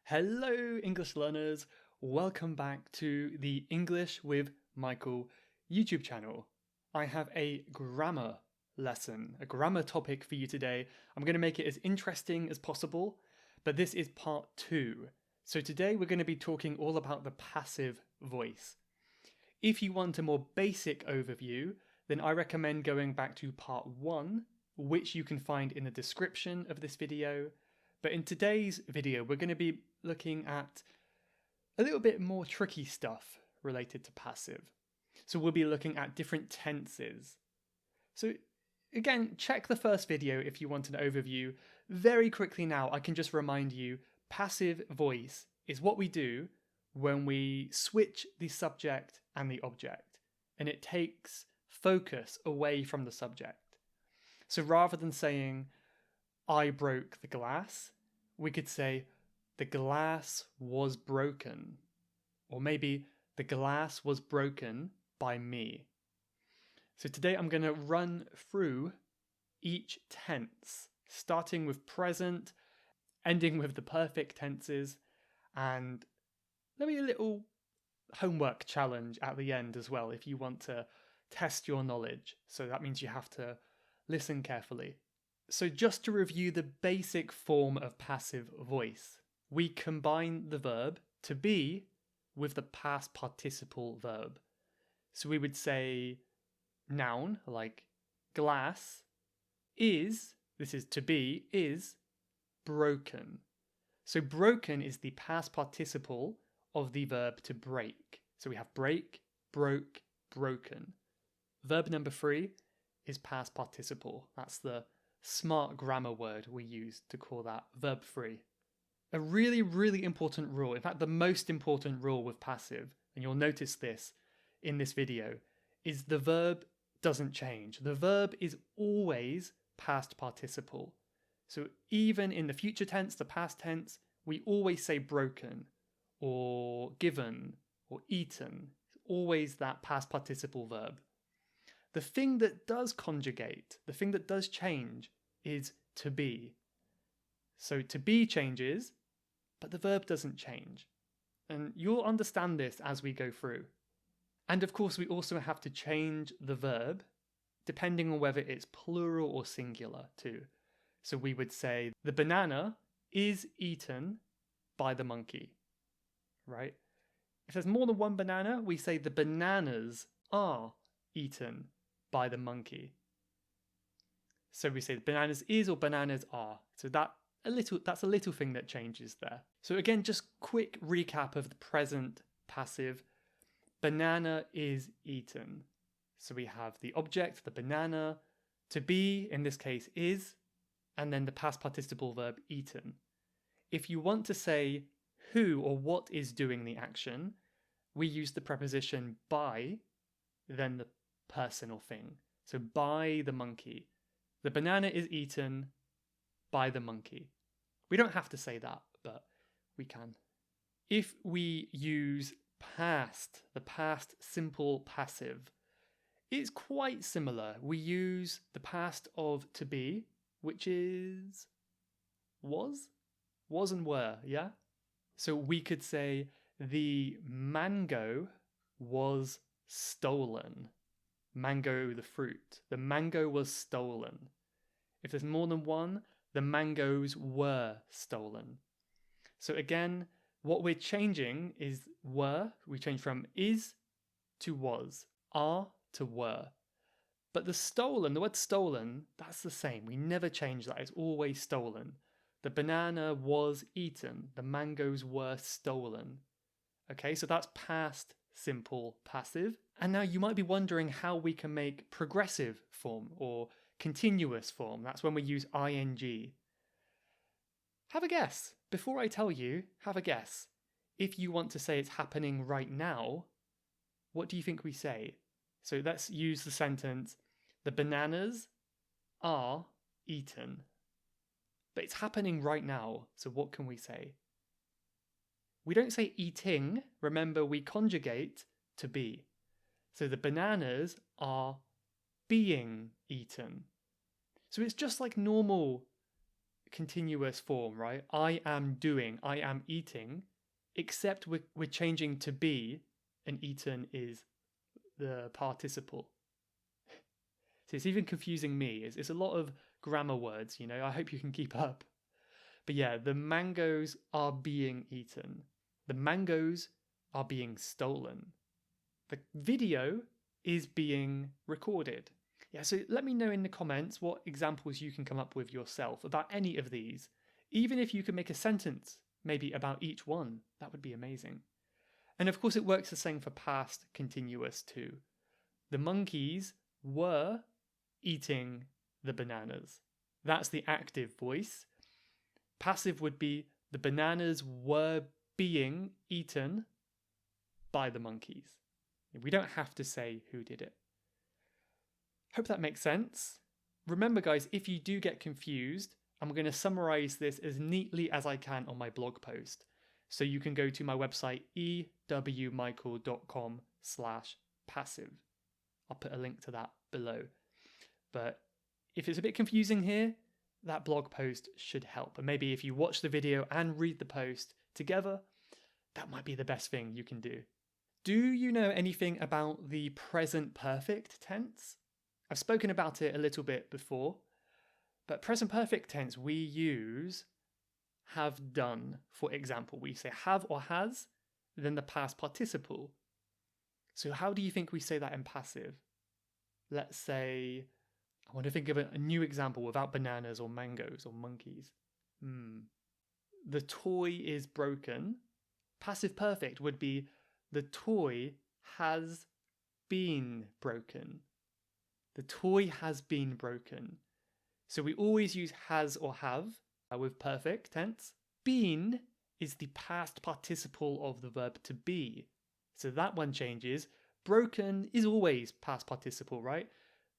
Hello, English learners. Welcome back to the English with Michael YouTube channel. I have a grammar lesson, a grammar topic for you today. I'm going to make it as interesting as possible, but this is part 2. So today we're going to be talking all about the passive voice. If you want a more basic overview, then I recommend going back to part 1, which you can find in the description of this video. But in today's video, we're going to be looking at a little bit more tricky stuff related to passive. So we'll be looking at different tenses. So again, check the first video if you want an overview. Very quickly now, I can just remind you, passive voice is what we do when we switch the subject and the object, and it takes focus away from the subject. So rather than saying, I broke the glass, we could say, the glass was broken. Or maybe, the glass was broken by me. So today I'm going to run through each tense, starting with present, ending with the perfect tenses, and there'll be a little homework challenge at the end as well if you want to test your knowledge. So that means you have to listen carefully. So just to review the basic form of passive voice, we combine the verb to be with the past participle verb. So we would say noun, like glass, is, this is to be, is broken. So broken is the past participle of the verb to break. So we have break, broke, broken. Verb number 3 is past participle. That's the smart grammar word we use to call that verb 3. A really, really important rule, in fact the most important rule with passive, and you'll notice this in this video, is the verb doesn't change. The verb is always past participle. So even in the future tense, the past tense, we always say broken or given or eaten. It's always that past participle verb. The thing that does conjugate, the thing that does change, is to be. So to be changes, but the verb doesn't change. And you'll understand this as we go through. And of course, we also have to change the verb depending on whether it's plural or singular too. So we would say, the banana is eaten by the monkey, right? If there's more than one banana, we say the bananas are eaten by the monkey. So we say the bananas is or bananas are. So that's a little thing that changes there. So again, just quick recap of the present passive. Banana is eaten. So we have the object, the banana, to be, in this case, is, and then the past participle verb eaten. If you want to say who or what is doing the action, we use the preposition by, then the person or thing. So by the monkey. The banana is eaten by the monkey. We don't have to say that, but we can. If we use past, the past simple passive, it's quite similar. We use the past of to be, which is was and were, yeah? So we could say the mango was stolen. Mango, the fruit. The mango was stolen. If there's more than one, the mangoes were stolen. So again, what we're changing is were. We change from is to was, are to were. But the word stolen, that's the same. We never change that. It's always stolen. The banana was eaten. The mangoes were stolen. Okay, so that's past simple passive. And now you might be wondering how we can make progressive form or continuous form. That's when we use ing. Have a guess. Before I tell you, have a guess. If you want to say it's happening right now, what do you think we say? So let's use the sentence, the bananas are eaten. But it's happening right now, so what can we say? We don't say eating. Remember, we conjugate to be. So the bananas are being eaten. So it's just like normal continuous form, right? I am doing, I am eating, except we're changing to be, and eaten is the participle. So it's even confusing me. It's a lot of grammar words, you know. I hope you can keep up. But yeah, the mangoes are being eaten. The mangoes are being stolen. The video is being recorded. Yeah, so let me know in the comments what examples you can come up with yourself about any of these. Even if you can make a sentence, maybe about each one, that would be amazing. And of course, it works the same for past continuous too. The monkeys were eating the bananas. That's the active voice. Passive would be the bananas were being eaten by the monkeys. We don't have to say who did it. Hope that makes sense. Remember, guys, if you do get confused, I'm going to summarize this as neatly as I can on my blog post. So you can go to my website, ewmichael.com/passive. I'll put a link to that below. But if it's a bit confusing here, that blog post should help. And maybe if you watch the video and read the post together, that might be the best thing you can do. Do you know anything about the present perfect tense? I've spoken about it a little bit before, but present perfect tense we use have done. For example, we say have or has, then the past participle. So how do you think we say that in passive? Let's say, I want to think of a new example without bananas or mangoes or monkeys. The toy is broken. Passive perfect would be the toy has been broken. The toy has been broken. So we always use has or have with perfect tense. Been is the past participle of the verb to be. So that one changes. Broken is always past participle, right?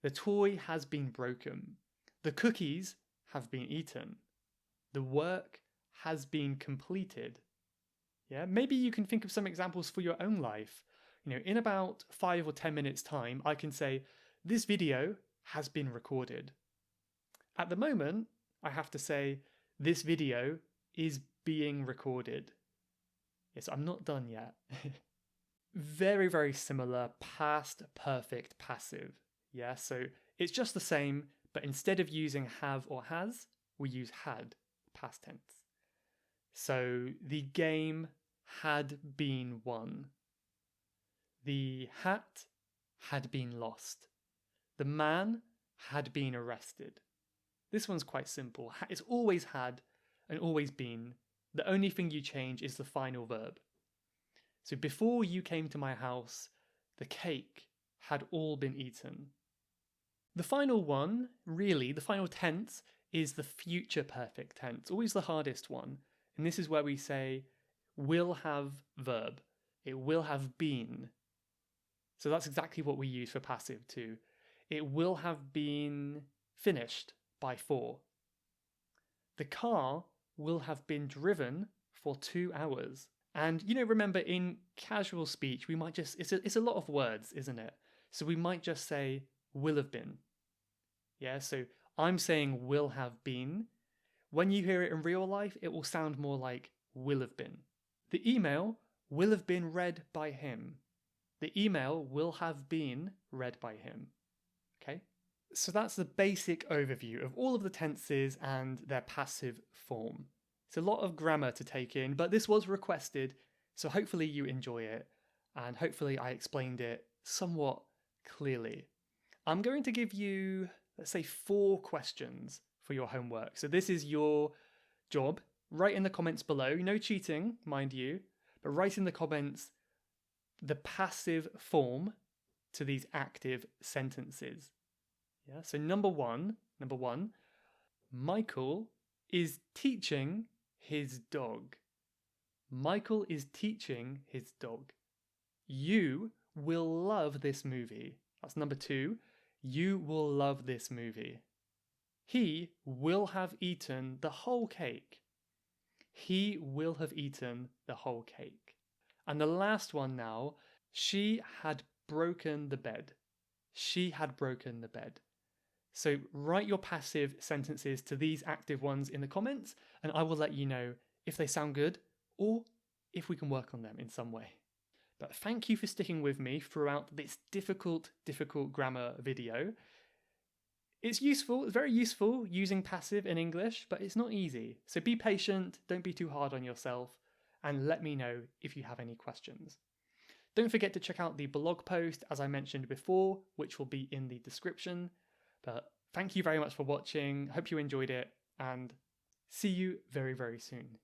The toy has been broken. The cookies have been eaten. The work has been completed. Yeah, maybe you can think of some examples for your own life. You know, in about 5 or 10 minutes time, I can say, this video has been recorded. At the moment, I have to say, this video is being recorded. Yes, I'm not done yet. Very, very similar past perfect passive. Yeah, so it's just the same, but instead of using have or has, we use had, past tense. So the game had been won. The hat had been lost. The man had been arrested. This one's quite simple. It's always had and always been. The only thing you change is the final verb. So before you came to my house, the cake had all been eaten. The final one, really, the final tense, is the future perfect tense, always the hardest one. And this is where we say, will have verb. It will have been. So that's exactly what we use for passive too. It will have been finished by 4. The car will have been driven for 2 hours. And, you know, remember in casual speech, we might just, it's a lot of words, isn't it? So we might just say, will have been. Yeah, so I'm saying will have been. When you hear it in real life, it will sound more like will have been. The email will have been read by him. The email will have been read by him. Okay? So that's the basic overview of all of the tenses and their passive form. It's a lot of grammar to take in, but this was requested, so hopefully you enjoy it, and hopefully I explained it somewhat clearly. I'm going to give you, let's say, 4 questions for your homework. So this is your job. Write in the comments below, no cheating, mind you, but write in the comments the passive form to these active sentences. Yeah, so number one, Michael is teaching his dog. Michael is teaching his dog. You will love this movie. That's number 2. You will love this movie. He will have eaten the whole cake. He will have eaten the whole cake. And the last one now, she had broken the bed. She had broken the bed. So write your passive sentences to these active ones in the comments, and I will let you know if they sound good or if we can work on them in some way. But thank you for sticking with me throughout this difficult grammar video. It's useful, it's very useful using passive in English, but it's not easy. So be patient, don't be too hard on yourself, and let me know if you have any questions. Don't forget to check out the blog post, as I mentioned before, which will be in the description. But thank you very much for watching. Hope you enjoyed it, and see you very, very soon.